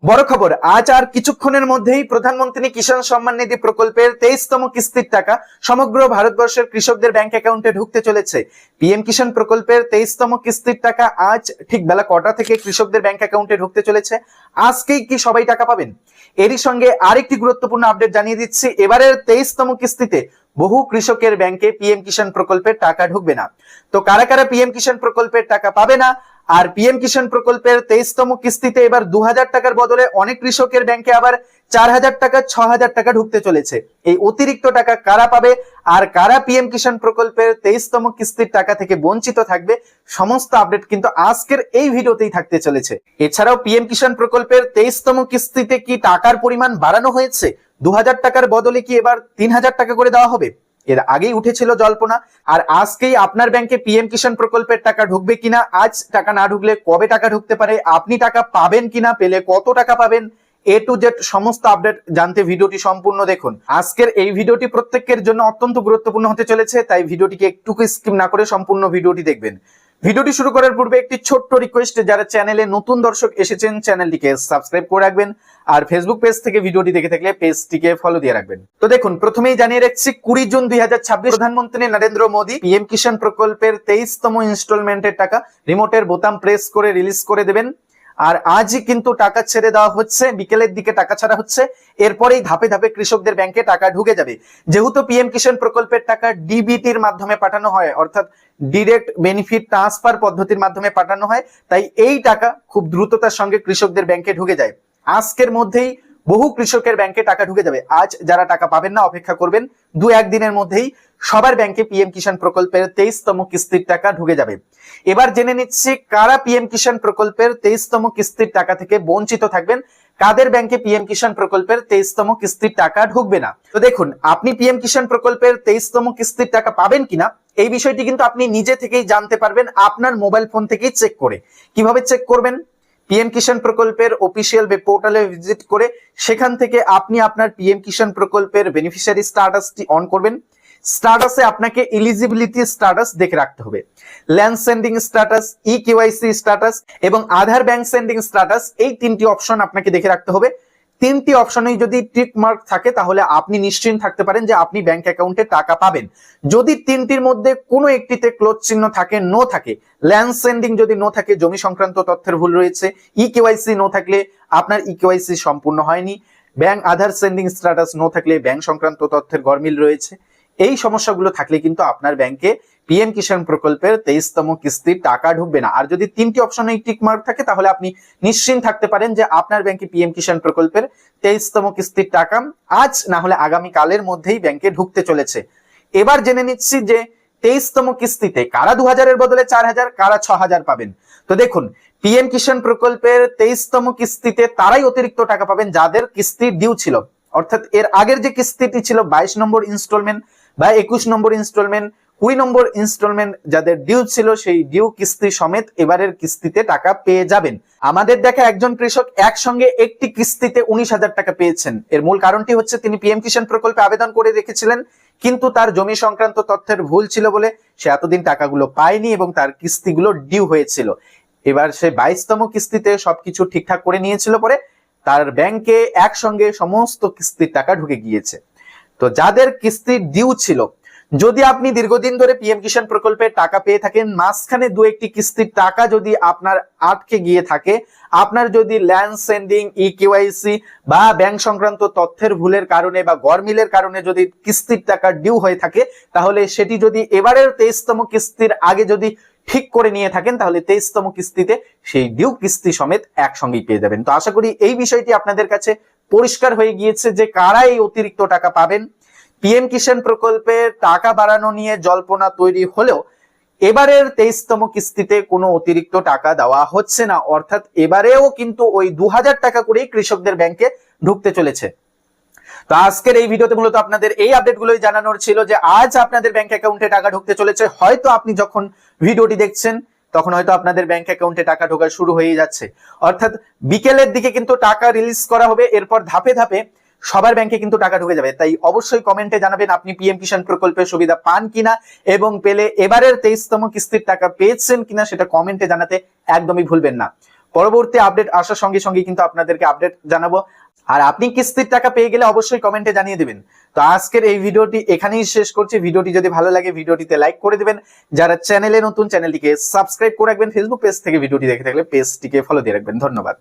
বড় খবর, আজ আর কিছুক্ষণের মধ্যেই প্রধানমন্ত্রী কিষাণ সম্মান নিধি প্রকল্পের 23তম কিস্তির টাকা সমগ্র ভারতবর্ষের কৃষকদের ব্যাংক অ্যাকাউন্টে ঢুকতে চলেছে। পিএম কিষাণ প্রকল্পের 23তম কিস্তির টাকা আজ ঠিক বেলা কটা থেকে কৃষকদের ব্যাংক অ্যাকাউন্টে ঢুকতে চলেছে। আজকেই কি সবাই টাকা পাবেন? এরই সঙ্গে আরেকটি গুরুত্বপূর্ণ আপডেট জানিয়ে দিচ্ছি, এবারের 23তম কিস্তিতে বহু কৃষকের ব্যাংকে পিএম কিষাণ প্রকল্পের টাকা ঢুকবে না। তো কারা কারা পিএম কিষাণ প্রকল্পের টাকা পাবে না? আর পিএম কিষাণ প্রকল্পের 23তম কিস্তিতে এবার 2000 টাকার বদলে অনেক কৃষকের ব্যাংকে আবার 4000 টাকা 6000 টাকা ঢুকতে চলেছে। এই অতিরিক্ত টাকা কারা পাবে আর কারা পিএম কিষাণ প্রকল্পের 23তম কিস্তির টাকা থেকে বঞ্চিত থাকবে, সমস্ত আপডেট কিন্তু আজকের এই ভিডিওতেই থাকতে চলেছে। এছাড়াও পিএম কিষাণ প্রকল্পের 23তম কিস্তিতে কি টাকার পরিমাণ বাড়ানো হয়েছে? 2000 টাকার বদলে কি এবার 3000 টাকা করে দেওয়া হবে? এর আগেই উঠেছিল জল্পনা। আর আজকেই আপনার ব্যাংকে পিএম কিষাণ প্রকল্পের টাকা ঢুকবে কিনা, আজ টাকা না ঢুকলে কবে টাকা ঢুকতে পারে, আপনি টাকা পাবেন কিনা, পেলে কত টাকা পাবেন, A to Z সমস্ত আপডেট জানতে ভিডিওটি সম্পূর্ণ দেখুন। আজকের এই ভিডিওটি প্রত্যেকের জন্য অত্যন্ত গুরুত্বপূর্ণ হতে চলেছে, তাই ভিডিওটিকে একটুকু স্কিপ না করে সম্পূর্ণ ভিডিওটি দেখবেন। ভিডিওটি শুরু করার পূর্বে একটি ছোট্ট রিকোয়েস্ট, যারা চ্যানেলে নতুন দর্শক এসেছেন চ্যানেলটিকে সাবস্ক্রাইব করে রাখবেন, আর ফেসবুক পেজ থেকে ভিডিওটি দেখে থাকলে পেজটিকে ফলো দিয়ে রাখবেন। তো দেখুন, প্রথমেই জানিয়ে রাখছি 20 জুন 2026 প্রধানমন্ত্রী নরেন্দ্র মোদী পিএম কিষাণ প্রকল্পের 23তম ইনস্টলমেন্টের টাকা রিমোটের বোতাম প্রেস করে রিলিজ করে দেবেন। আর আজই কিন্তু টাকা ছেড়ে দেওয়া হচ্ছে, বিকেলের দিকে টাকা ছাড়া হচ্ছে। এরপরেই ধাপে ধাপে কৃষকদের ব্যাংকে টাকা ঢুকে যাবে। যেহেতু পিএম কিষাণ প্রকল্পের টাকা ডিবিটির মাধ্যমে পাঠানো হয়, অর্থাৎ ডিরেক্ট বেনিফিট ট্রান্সফার পদ্ধতির মাধ্যমে পাঠানো হয়, তাই এই টাকা খুব দ্রুততার সঙ্গে কৃষকদের ব্যাংকে ঢুকে যায়। আজকের মধ্যেই বহু কৃষকের ব্যাংকে টাকা ঢুকে যাবে। আজ যারা টাকা পাবেন না অপেক্ষা করবেন, 2-1 দিনের মধ্যেই সবার ব্যাংকে পিএম কিষাণ প্রকল্পের 23তম কিস্তির টাকা ঢুকে যাবে। এবার জেনে নিচ্ছি কারা পিএম কিষাণ প্রকল্পের 23তম কিস্তির টাকা থেকে বঞ্চিত থাকবেন, কাদের ব্যাংকে পিএম কিষাণ প্রকল্পের 23তম কিস্তির টাকা ঢুকবে না। তো দেখুন, আপনি পিএম কিষাণ প্রকল্পের 23তম কিস্তির টাকা পাবেন কিনা এই বিষয়টি কিন্তু আপনি নিজে থেকেই জানতে পারবেন আপনার মোবাইল ফোন থেকেই চেক করে। কিভাবে চেক করবেন? পিএম কিষাণ প্রকল্পের অফিসিয়াল ওয়েব পোর্টালে ভিজিট করে সেখান থেকে আপনি আপনার পিএম কিষাণ প্রকল্পের বেনিফিশিয়ারি স্ট্যাটাসটি অন করবেন। স্ট্যাটাসে আপনাকে এলিজিবিলিটি স্ট্যাটাস দেখে রাখতে হবে, land sending status, eKYC status এবং আধার ব্যাংক সেন্ডিং স্ট্যাটাস, এই তিনটি অপশন আপনাকে দেখে রাখতে হবে। তিনটি অপশনেই যদি টিক মার্ক থাকে তাহলে আপনি নিশ্চিন্ত থাকতে পারেন যে আপনি ব্যাংক অ্যাকাউন্টে টাকা পাবেন। যদি তিনটির মধ্যে কোনো একটিতে ক্লোজ চিহ্ন থাকে, নো থাকে, ল্যান্ড সেন্ডিং যদি নো থাকে জমি সংক্রান্ত তথ্যের ভুল রয়েছে, ইকেওয়াইসি নো থাকলে আপনার ইকেওয়াইসি সম্পূর্ণ হয়নি, ব্যাংক আধার সেন্ডিং স্ট্যাটাস নো থাকলে ব্যাংক সংক্রান্ত তথ্যের গরমিল রয়েছে, এই সমস্যাগুলো থাকলে কিন্তু আপনার ব্যাংকে পিএম কিষাণ প্রকল্পের 23তম কিস্তির টাকা ঢুকবে না। আর যদি তিনটি অপশনে টিক মার্ক থাকে তাহলে আপনি নিশ্চিন্ত থাকতে পারেন যে আপনার ব্যাংকে পিএম কিষাণ প্রকল্পের 23তম কিস্তির টাকা আজ না হলে আগামী কালের মধ্যেই ব্যাংকে ঢুকতে চলেছে। এবার জেনে নিচ্ছি যে 23তম কিস্তিতে কারা 2000 এর বদলে 4000, কারা 6000 পাবেন। তো দেখুন, পিএম কিষাণ প্রকল্পের 23তম কিস্তিতে তারাই অতিরিক্ত টাকা পাবেন যাদের কিস্তি ডিউ ছিল, অর্থাৎ এর আগের যে কিস্তিটি ছিল 22 নম্বর ইনস্টলমেন্ট বা 21 নম্বর ইনস্টলমেন্ট, 20 নম্বর ইনস্টলমেন্ট যাদের ডিউ ছিল, সেই ডিউ কিস্তি সমেত এবারের কিস্তিতে টাকা পেয়ে যাবেন। আমাদের দেখা একজন কৃষক একসঙ্গে একটি কিস্তিতে 19,000 টাকা পেয়েছেন। এর মূল কারণটি হচ্ছে তিনি পিএম কিষাণ প্রকল্পে আবেদন করে রেখেছিলেন, কিন্তু তার জমি সংক্রান্ত তথ্যের ভুল ছিল বলে সে এতদিন টাকাগুলো পায়নি এবং তার কিস্তিগুলো ডিউ হয়েছিল। এবার সে 22তম কিস্তিতে সবকিছু ঠিকঠাক করে নিয়েছিল, পরে তার ব্যাংকে একসঙ্গে সমস্ত কিস্তির টাকা ঢুকে গিয়েছে। তো যাদের কিস্তি ডিউ ছিল, যদি আপনি দীর্ঘদিন ধরে পিএম কিষাণ প্রকল্পে টাকা পেয়ে থাকেন, মাঝখানে 2-1টি কিস্তির টাকা যদি আপনার আটকে গিয়ে থাকে, আপনার যদি ল্যান্ড সেন্ডিং, ইকেওয়াইসি বা ব্যাংক সংক্রান্ত তথ্যের ভুলের কারণে বা গরমিলের কারণে যদি কিস্তির টাকা ডিউ হয়ে থাকে, তাহলে সেটি যদি এবারের 23তম কিস্তির আগে যদি ঠিক করে নিয়ে থাকেন তাহলে 23তম কিস্তিতে সেই ডিউ কিস্তি সমেত একসঙ্গেই পেয়ে যাবেন। তো আশা করি এই বিষয়টি আপনাদের কাছে পরিষ্কার হয়ে গিয়েছে যে কারা এই অতিরিক্ত টাকা পাবেন। পিএম কিষাণ প্রকল্পে টাকা বাড়ানো নিয়ে জল্পনা তৈরি হলেও এবারের 23তম কিস্তিতে কোনো অতিরিক্ত টাকা দেওয়া হচ্ছে না, অর্থাৎ এবারেও কিন্তু ওই 2000 টাকা করেই কৃষকদের ব্যাংকে ঢুকতে চলেছে। তো আজকের এই ভিডিওতে মূলত আপনাদের এই আপডেটগুলোই জানানোর ছিল যে আজ আপনাদের ব্যাংক অ্যাকাউন্টে টাকা ঢুকতে চলেছে। হয়তো আপনি যখন ভিডিওটি দেখছেন তখন হয়তো আপনাদের ব্যাংক অ্যাকাউন্টে টাকা ঢোকা শুরু হয়ে যাচ্ছে, অর্থাৎ বিকেলের দিকে কিন্তু টাকা রিলিজ করা হবে। এরপর ধাপে ধাপে সবার ব্যাংকে কিন্তু টাকা ঢুকে যাবে। তাই অবশ্যই কমেন্টে জানাবেন আপনি পিএম কিষাণ প্রকল্পের সুবিধা পান কিনা এবং পেলে এবারের 23তম কিস্তির টাকা পেয়েছেন কিনা, সেটা কমেন্টে জানাতে একদমই ভুলবেন না। পরবর্তী আপডেট আসার সঙ্গে সঙ্গে কিন্তু আপনাদেরকে আপডেট জানাবো। আর আপনি কিস্তির টাকা পেয়ে গেলে অবশ্যই কমেন্টে জানিয়ে দিবেন। তো আজকের এই ভিডিওটি এখানেই শেষ করছি। ভিডিওটি যদি ভালো লাগে ভিডিওটিতে লাইক করে দিবেন, যারা চ্যানেলে নতুন চ্যানেলটিকে সাবস্ক্রাইব করে রাখবেন, ফেসবুক পেজ থেকে ভিডিওটি দেখে থাকলে পেজটিকে ফলো দিয়ে রাখবেন। ধন্যবাদ।